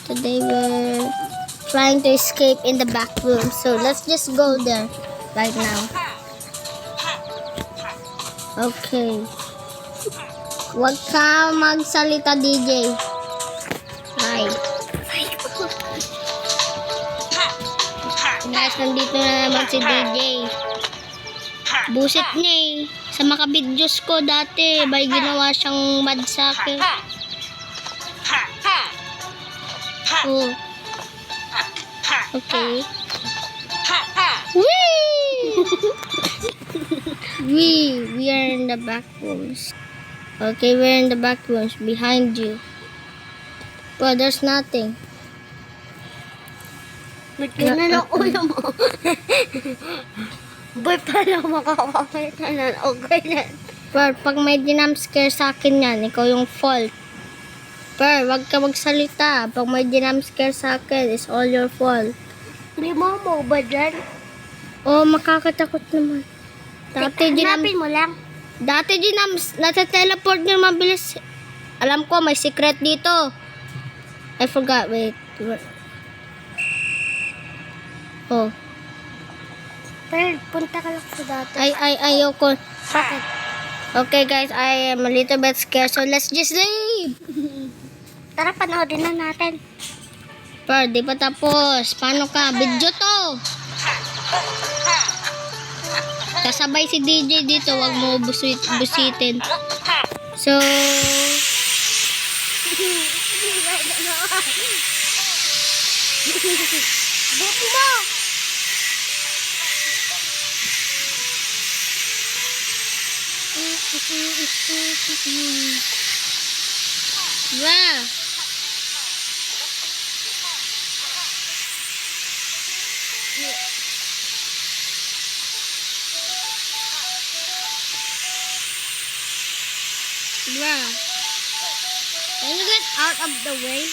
Today we're trying to escape in the back room. So let's just go there right now. Okay. Huwag ka magsalita, DJ. Hi. Guys, nandito na naman si DJ. Busit niya eh. Sa mga videos ko dati, may ginawa siyang mad sa akin. Oh. Okay. Wee! We are in the back rooms. Okay, we're in the back rooms behind you. But there's nothing. Ba't ganun ang ulo mo? Ba't pala makakakita na? Okay na. But pag may dinamscare sa akin yan, ikaw yung fault. Per, wag ka magsalita. Pag may dinamscare sa akin, it's all your fault. Hindi mo ba dyan? Oh, makakatakot naman. Hanapin mo lang. Dati nata-teleport niyo mabilis. Alam ko, may secret dito. I forgot. Wait. Oh. Pero punta ka lang sa dati. Ayoko. Bakit? Okay, guys. I am a little bit scared. So, let's just leave. Tara, panoodin na natin. Per, di pa tapos. Paano ka? Video to. Kasabay si DJ dito. Wag mo busitin. So, buti mo! Wah. Bruh. Can you get out of the way?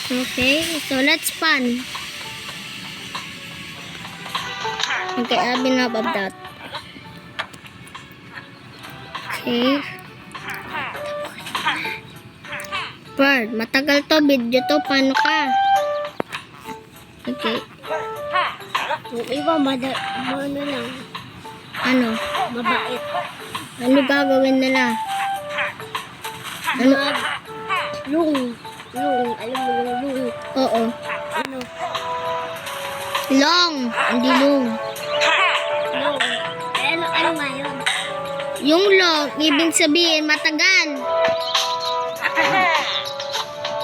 Okay, so let's fun. Okay, I've been up of that. Okay. Bird, matagal to video to. Paano ka? Okay. Yung iba, ano lang, Ano? mabait. Ano gagawin nila? Ano? Alam mo yung lung. Oo. Ano? Long. Hindi long. Lung. Ano nga yun? Yung long, ibig sabihin matagal.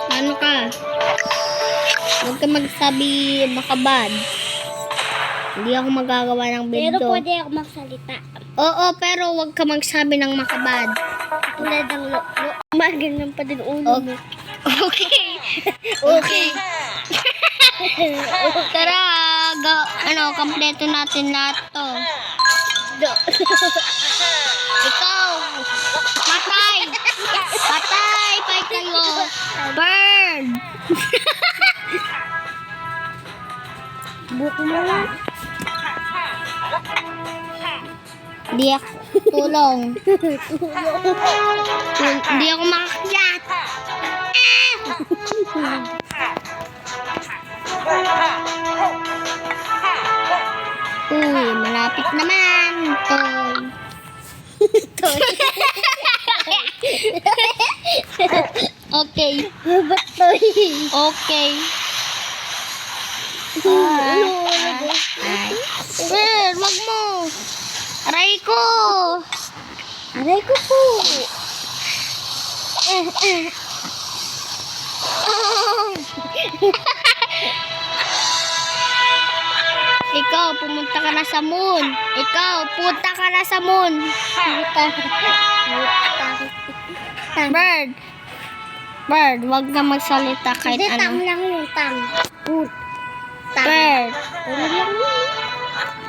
Paano ka? Huwag ka magsabi makabad. Hindi ako magagawa ng Pero video. pwede ako magsalita. Oo, pero huwag ka magsabi ng makabad. Tulad ng ganyan pa din ulo mo. Okay. Okay. Tara, kompleto natin lahat to. Ikaw, patay! Patay! Patay kayo! Burn! Buko mo lang. Hindi ako tulong. Hindi ako makakyat. Uy, malapit naman. Toy. Okay. Ba't toy? Okay. Ay. Wag mo. Aray ko. Aray ko po. Ikaw, pumunta ka na sa moon. Ikaw, punta ka na sa moon. Bird. Bird, wag na magsalita kahit Hindi, tang ano. lang yung tang. Tang. Bird. Ano lang yun?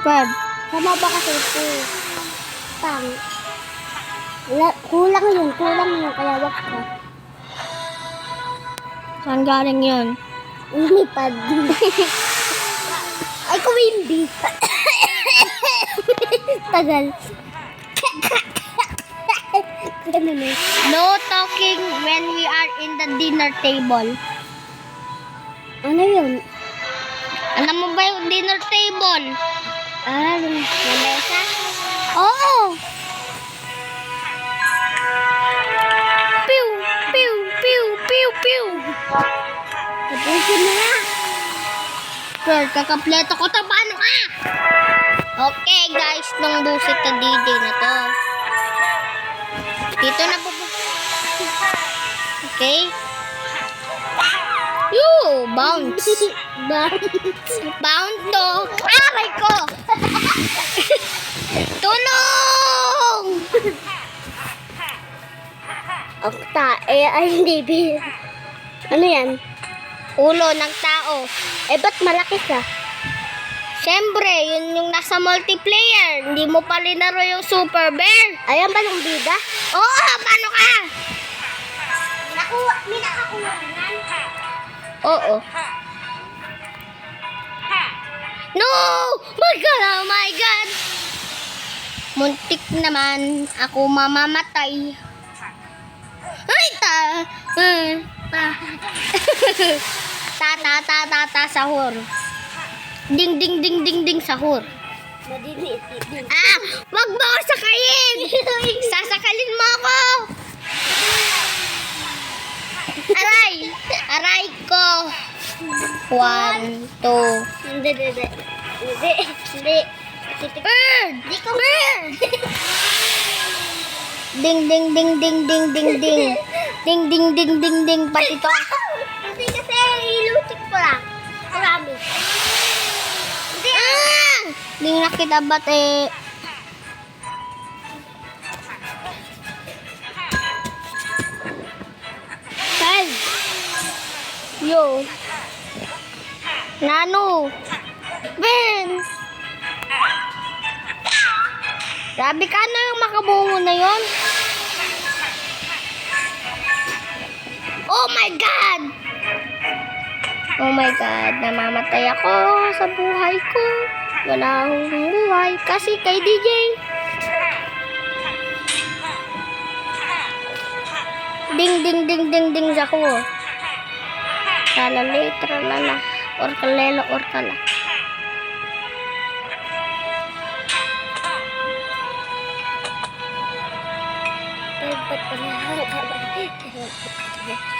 Bird. Sama ba kasi po? Tang. Kulang yun, kaya wag ka. Saan galing yun? Lumipad. Ay, kumindi. Tagal. Ganun eh. No talking when we are in the dinner table. Ano yun? Alam mo ba yung dinner table? May mesa? Oo. Pew, pew, pew, pew, pew. Tapusin mo na. Sir, kakapleto ko. Paano ka? Okay, guys. Nung busit na DJ na to. Dito na po. Okay. Yoo, bounce. Bounce to. Aray ko. Tulong! Ay, hindi. Ano yan? Ulo ng tao. Ba't malaki ka? Siyempre, yun yung nasa multiplayer. Hindi mo pa linaro yung Super Bear. Ayan ba yung bida? Oo, paano ka? May nakakuha yan. Oo. No! My God! Oh my God! Muntik naman ako mamamatay. Ay, sahur. Ding, ding, ding, ding, ding, sahur. Madiniit. Ah! Wag mo ako sakayin! Sasakalin mo ako! Aray! Aray ko! 1, 2. Hindi. Bird! Bird! Ding, ding, ding, ding, ding, ding, ding. Ding, ding, ding, ding, ding. Pati to. Hindi kasi ilutik ko lang. Marami. Ah! Hindi na kita ba't eh. Saan? Yo. Nano. Ben. Grabe ka na yung makabungo na yon. Oh my God! Oh my God, namamatay ako sa buhay ko. Wala akong buhay kasi kay DJ. Ding, ding, ding, ding, ding ako. Tralali, tralala. Orkalelo, orkala.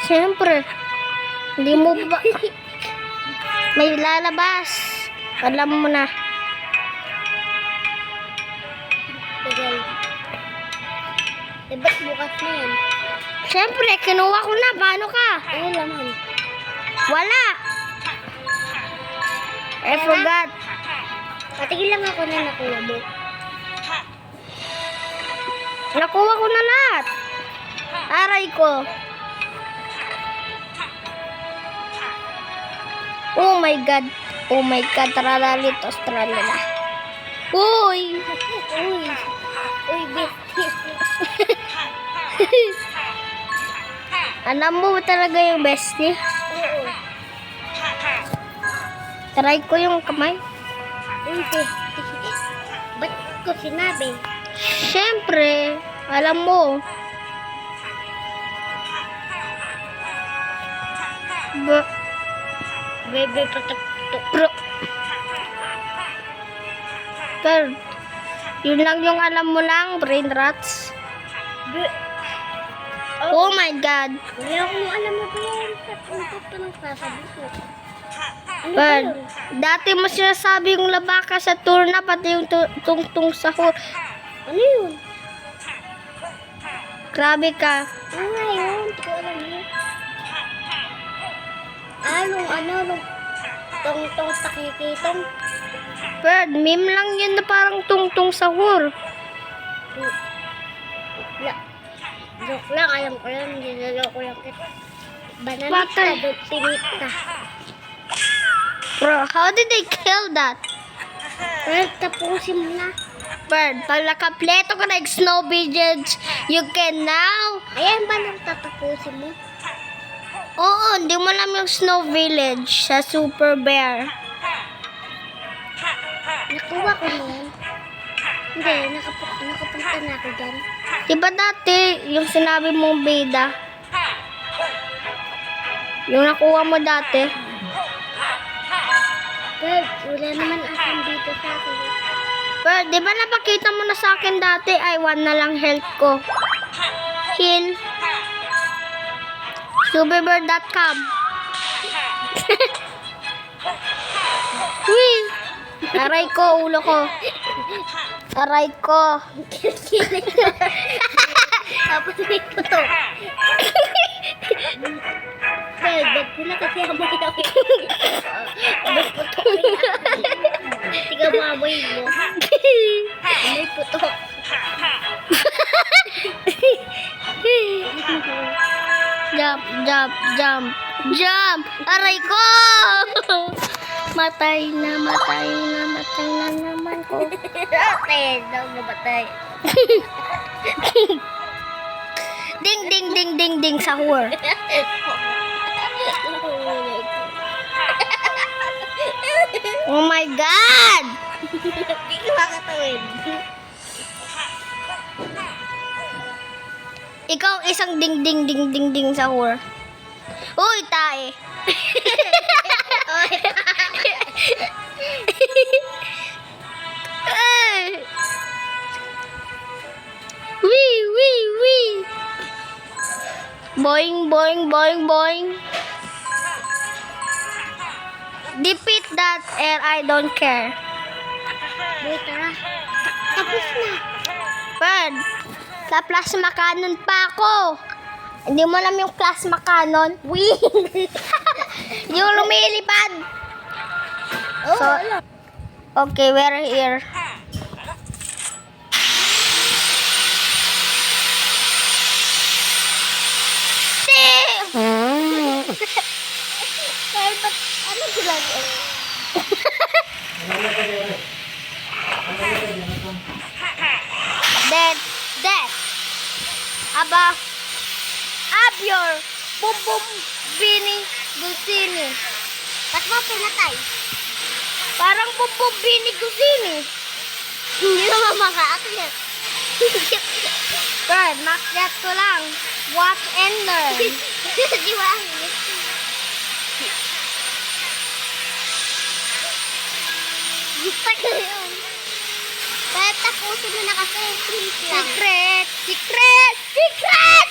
Siyempre, hindi mo ba... May lalabas. Alam mo na. Tagal. Ba't bukas na yan? Siyempre, kinuha ko na. Paano ka? Ano laman? Wala. I forgot. Patigil lang ako na nakuha mo. Nakuha ko na lahat. Aray ko. Oh my God. Oh my God. Tralalitos, tralala. Uy. Uy, bestie. Alam mo talaga yung bestie? Oo. Try ko yung kamay. Uy, bestie. Ba't ko sinabi? Siyempre, alam mo. Bebe, patak. Pero, yun lang yung alam mo lang, brain rats. Oh my God. Hindi ako alam mo ba yan? Ano pa nang sasabi ko? Ano ba Bird, yun? dati mo sinasabi yung labaka sa turna, pati yung tungtung sahur. Ano yun? Grabe ka. Ano nga yun? Hindi ko alam yun. Nung tong pakikitong. Bird, meme lang yun na parang tungtung sahur. Joke lang, alam ko yun. Niloloko lang kita. Bananita, Bakit? tinita. Bro, how did they kill that? Pero tapusin mo na. Bird, pag nakapleto ka like Snow Pigeons, you can now. Ayan ba nang tatapusin mo? Oo, hindi mo alam yung Snow Village sa Super Bear. Nakuha ko na yan. Hindi, nakapunta na ako dyan. Diba dati, yung sinabi mong bida? Yung nakuha mo dati? Pero wala naman akong dito sa akin. Pero, di ba napakita mo na sa akin dati? Ay, 1 na lang health ko. Heal. Superbear.com. Uy! Aray ko, ulo ko. Aray ko. Tapos may puto. Pero, ba't pula kasi amoy na may puto. Tiga mamoy mo. May puto. Jump, jump, jump. Jump! Aray ko! Matay na naman ko. Ate, daw mabatay. Ding, ding, ding, ding, ding, sahur. Oh my God! Hindi ko makatawid. Ikaw isang ding, ding, ding, ding, ding, sahur. Uy, tae. Wee, wee, wee. Boing, boing, boing, boing. Defeat that and I don't care. Wait, tara. Tapos na. Bird, sa plasma cannon pa ako. Hindi mo alam yung plasma cannon? Wing! Yung lumilipad. Oh, So, okay, we're here. Pero ba't ano sila? Death. Aba, Abior, Bum Bum, Bini, Gusini. Ba't mo pinatay? Parang Bum Bum, Bini, Gusini. Hindi naman maka-akit. Bird, makyat ko lang. Watch and learn. Di ba? Gusto ko yun. Kaya tapusin mo na kasi. Please lang. Secret! Secret! Secret!